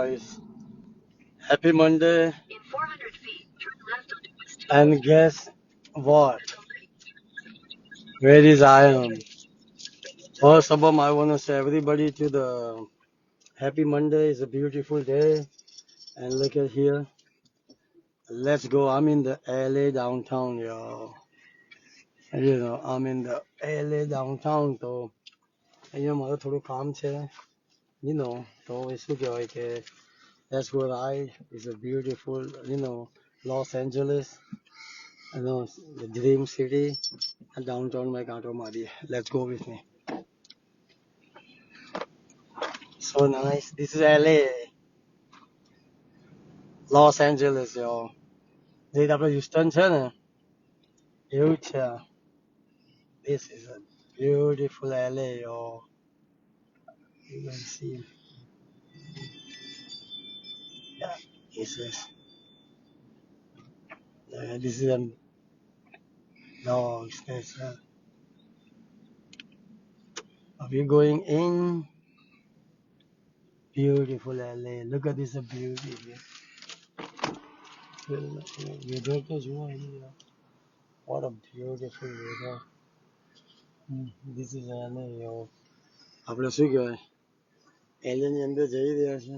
guys. Happy Monday. In 400 feet, turn left onto West. And guess what? Where is Ion? First of all, I want to say everybody to the happy Monday. It's a beautiful day. And look at here. Let's go. I'm in the LA downtown, yo. I'm in the LA downtown. તો અહીંયા મારું થોડું કામ છે. તો એ શું કહેવાય કે let's go ride. It's a beautiful, Los Angeles. The dream city. Downtown my Kanto Mari. Let's go with me. So nice. This is LA. Los Angeles, yo. જે આપણે હ્યુસ્ટન છે ને એવું જ છે. This is a beautiful LA, yo. You can see. Yeah, this is a dogs. Are we going in? Beautiful LA. Look at this beauty here. Weather તો જુઓ અહીંયા. What a beautiful weather. This is LA, yo. આપણે શું કહેવાય LA ની અંદર જઈ રહ્યા છે.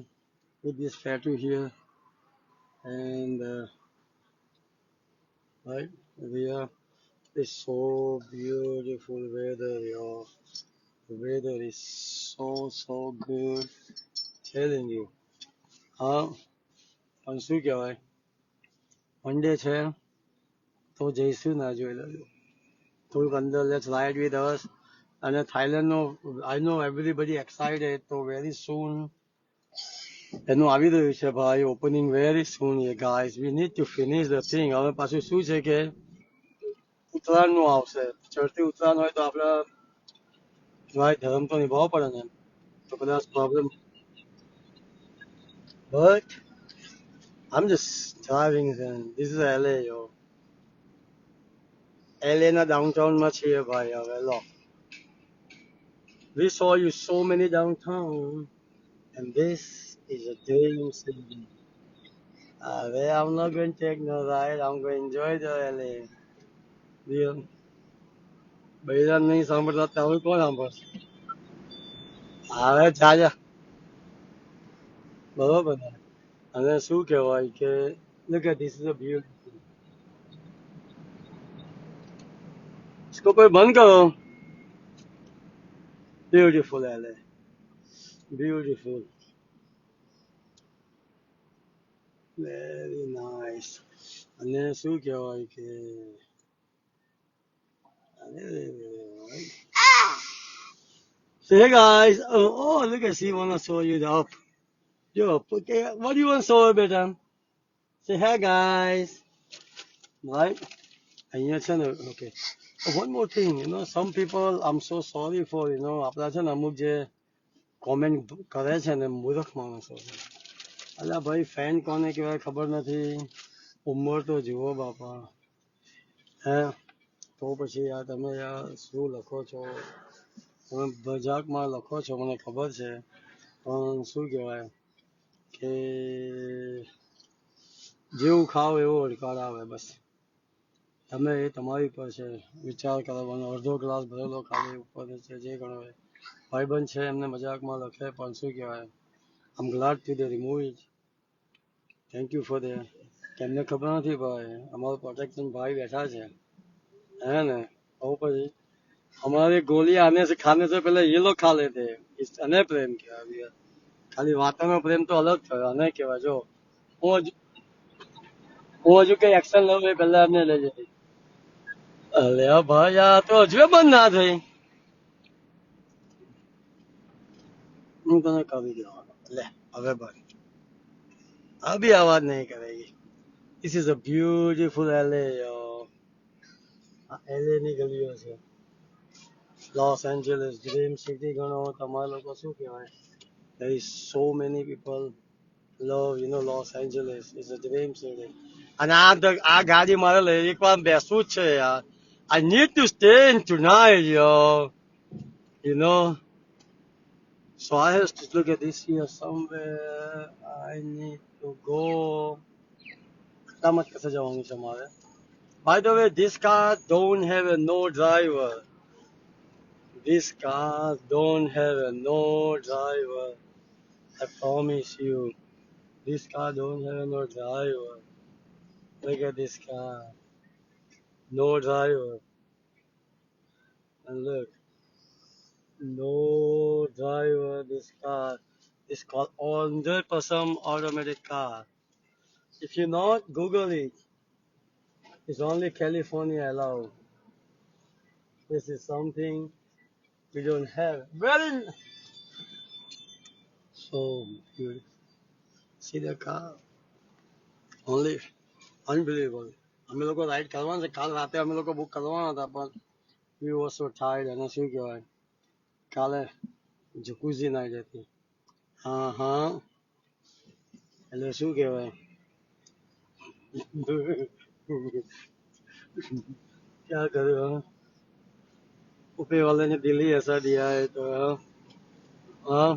With this statue here. And right there. It's so beautiful weather, yo. The weather is so good. Telling you. પણ શું કહેવાય મંડે છે તો જઈશું ના જોઈ લેજો થોડુંક અંદર let's ride with us. અને થાઈલેન્ડનો I know everybody excited તો very soon એનું આવી રહ્યું છે ભાઈ opening very soon here guys. We need to finish the thing. હવે પાછું શું છે કે ઉત્તરાયણનું આવશે. ચડતી ઉત્તરાયણ હોય તો આપણે ભાઈ ધર્મ તો નિભાવવો પડે ને તો કદાચ problem. But I'm just driving and this is LA, yo. LA ના downtown માં છીએ ભાઈ હવે લો. We saw you so many downtown and this is a dream city. I'm not going to take no ride. I'm going to enjoy the LA. Deal. બૈરાન નહીં સાંભળતા તમે કોણ સાંભળશે? હવે ચાલ્યા બરોબર ને. અને શું કહેવાય કે look at this is a beautiful. इसको कोई बंद करो. Beautiful LA. Beautiful. Very nice. અને શું કહેવાય કે So hey guys, oh look at she wanna show you the up. Yo, okay, what do you want to show her, beta? Say hey guys. Right? અહીંયા છે ને okay. One more thing, some people I'm so sorry for, આપણા છે ને અમુક જે comment કરે છે ને મૂર્ખ માણસો છે. અલા ભાઈ ફેન કોને કહેવાય ખબર નથી. ઉંમર તો જુઓ બાપા. હે તો પછી યાર તમે યાર શું લખો છો? તમે મજાકમાં લખો છો મને ખબર છે પણ શું કહેવાય કે જેવું ખાવ એવો અડકાળ આવે બસ. તમે એ તમારી ઉપર છે વિચાર કરવાનો. અડધો ગ્લાસ ભરેલો ખાલી ઉપર છે જે ગણો હોય. ભાઈબંધ છે એમને મજાકમાં લખે પણ શું કહેવાય I'm glad to they remove it. Thank you for that. એમને ખબર નથી ભાઈ અમારો પ્રોટેક્શન ભાઈ બેઠા છે હે ને. હવે પછી हमारे गोली आने से खाने से पहले ये लोग खा लेते हैं. અને પ્રેમ કહેવાય ખાલી વાતનો પ્રેમ તો અલગ થયો. અને કહેવાય જો હું હજુ કઈ એક્શન લઉં એ પહેલા એમને લઈ જતી. અલે ભાઈ આ તો હજુ બંધ ના થઈ. હું તને કરી દેવાનો લે હવે ભાઈ અભી આવાજ નહીં કરેગી. This is a beautiful LA, yo. LA ની ગલીઓ છે. Los Angeles dream city ગણો તમારા લોકો શું કહેવાય. There is so many people love, Los Angeles is a dream city. અને આ ગાડી મારે લઈ એકવાર બેસવું જ છે યાર. I need to stay in tonight, yo. So I have to look at this here somewhere. I need to go. How much कैसे जाऊंगी tomorrow? By the way, this car don't have a no driver. This car don't have a no driver. I promise you. This car don't have a no driver. Look at this car. No driver. And look. No driver. This car is called 100% automatic car. If you not Google it, it's only California allowed. This is something we don't have. Very so beautiful. See the car? Only unbelievable. અમે લોકો ride કરવાના છે કાલ રાતે અમે લોકો book કરવાના હતા પણ we were so tired અને શું કહેવાય કાલે જકુઝી નાઈટ હતી હા એટલે શું કહેવાય क्या करे ऊपर वाले ने दिल ही ऐसा दिया है तो हाँ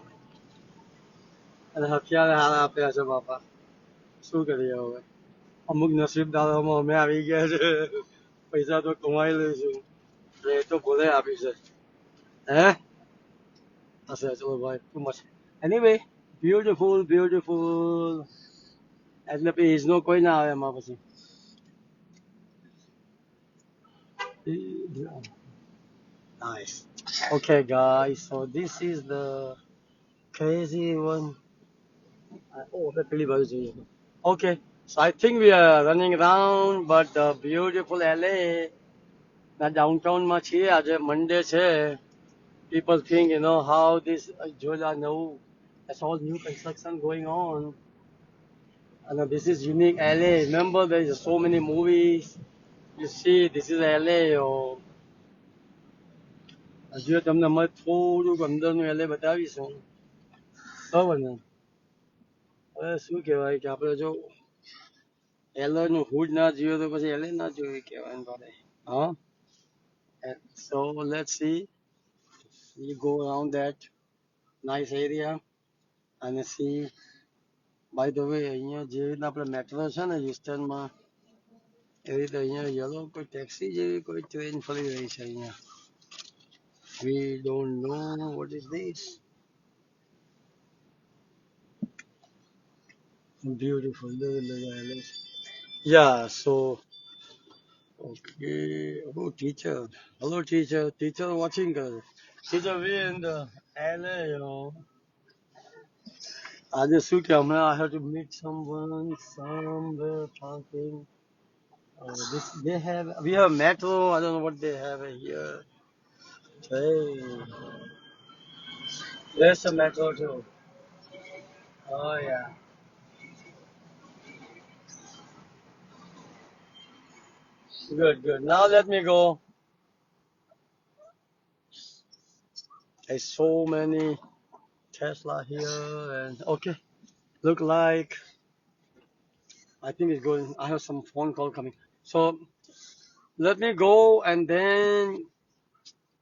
અને હથિયારે હારા આપ્યા છે બાપા શું કરીએ હવે અમુક નસીબદારોમાં અમે આવી ગયા છે પૈસા તો કમાઈ લઈશું એટલે એ તો ભલે આપી છે હે હશે ચલો ભાઈ too much anyway beautiful એટલે પછી એજનો કોઈ ના આવે એમાં પછી nice okay guys so this is the crazy one oh આપણે પેલી બાજુ જોઈએ okay so I think we are running around but the beautiful LA ના ડાઉનટાઉન માં છીએ આજે મંડે છે people think you know how this જોલા નવું that's all new construction going on and this is unique LA remember there is so many movies you see this is LA or હજુ તમને અમે થોડુંક અંદરનું LA બતાવીશું બરાબર ને હવે શું કહેવાય કે આપણે જો LA નું હુડ ના જોયું તો પછી LA ના જોયું કહેવાય પડે હા so let's see you go around that nice area and see by the way અહીંયા જે રીતના આપણે મેટ્રો છે ને હ્યુસ્ટનમાં એવી રીતે અહીંયા યલો કોઈ ટેક્સી જેવી કોઈ ટ્રેન ફરી રહી છે અહીંયા we don't know what is this beautiful yeah so okay oh teacher hello teacher watching us teacher we in the LA you know આજે શું કે હમણાં I have to meet someone somewhere parking this they have we have metro I don't know what they have here hey there's a metro too oh yeah good now let me go there's so many Tesla here and okay look like I think it's going I have some phone call coming so let me go and then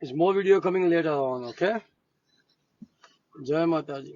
there's more video coming later on okay Jai Mataji